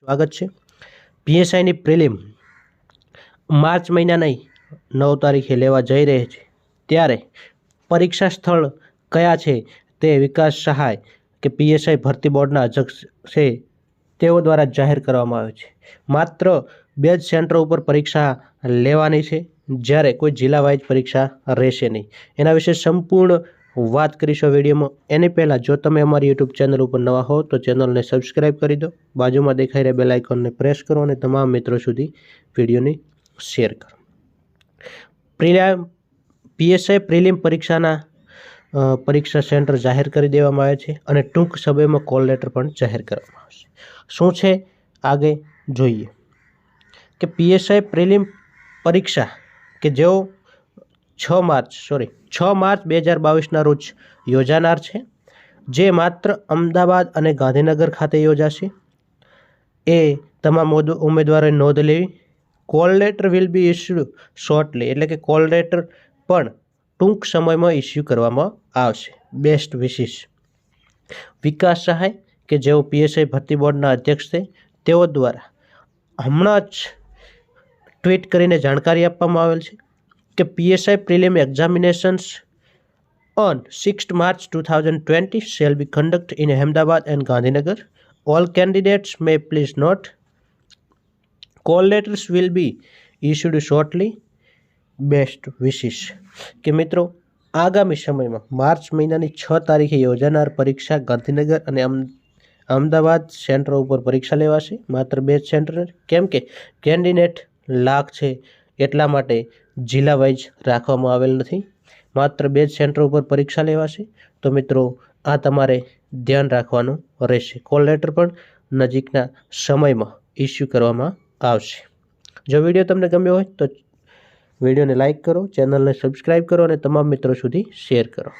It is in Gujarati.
સ્વાગત છે। પીએસઆઈની પ્રિલિમ માર્ચ મહિનાની 9 તારીખે લેવા જઈ રહી છે, ત્યારે પરીક્ષા સ્થળ કયા છે તે વિકાસ સહાય કે પીએસઆઈ ભરતી બોર્ડના અધ્યક્ષ છે તેઓ દ્વારા જાહેર કરવામાં આવ્યું છે। માત્ર 2 જ સેન્ટર ઉપર પરીક્ષા લેવાની છે, જ્યારે કોઈ જિલ્લા વાઇઝ પરીક્ષા રહેશે નહીં। એના વિશે સંપૂર્ણ વાત કરીશું વિડીયોમાં। એની પહેલાં જો તમે અમારી યુટ્યુબ ચેનલ ઉપર નવા હો તો ચેનલને સબસ્ક્રાઈબ કરી દો, બાજુમાં દેખાઈ રહેલા બેલ આઇકોનને પ્રેસ કરો અને તમામ મિત્રો સુધી વિડીયોને શેર કરો। પીએસઆઈ પ્રિલિમ પરીક્ષાના પરીક્ષા સેન્ટર જાહેર કરી દેવામાં આવે છે અને ટૂંક સમયમાં કોલ લેટર પણ જાહેર કરવામાં આવશે। શું છે આગે જોઈએ કે પીએસઆઈ પ્રિલિમ પરીક્ષા કે જેઓ 6 માર્ચ 2022ના રોજ યોજાનાર છે, જે માત્ર અમદાવાદ અને ગાંધીનગર ખાતે યોજાશે। એ તમામ ઉમેદવારોએ નોંધ લેવી। Call letter will be issued shortly, એટલે કે કોલ લેટર પણ ટૂંક સમયમાં ઇસ્યુ કરવામાં આવશે। Best wishes. વિકાસ સહાય કે જેઓ પીએસઆઈ ભરતી બોર્ડના અધ્યક્ષ છે તેઓ દ્વારા હમણાં જ ટ્વીટ કરીને જાણકારી આપવામાં આવેલ છે કે PSI prelim examinations on 6th March 2020 shall be conducted in Ahmedabad and Gandhinagar. All candidates may please note, call letters will be issued shortly. Best wishes. કે મિત્રો આગામી સમયમાં માર્ચ મહિનાની 6 તારીખે યોજાનાર પરીક્ષા ગાંધીનગર અને અમદાવાદ સેન્ટર ઉપર પરીક્ષા લેવાશે। માત્ર 2 સેન્ટર, કેમ કે કેન્ડિડેટ લાખ છે એટલા માટે જિલ્લા વાઇઝ રાખવામાં આવેલ નથી। માત્ર 2 સેન્ટર ઉપર પરીક્ષા લેવાશે। તો મિત્રો આ તમારે ધ્યાન રાખવાનું રહેશે। કોલ લેટર પણ નજીકના સમયમાં ઇસ્યુ કરવામાં આવશે। જો વિડીયો તમને ગમ્યો હોય તો વિડીયોને લાઇક કરો, ચેનલને સબસ્ક્રાઈબ કરો અને તમામ મિત્રો સુધી શેર કરો।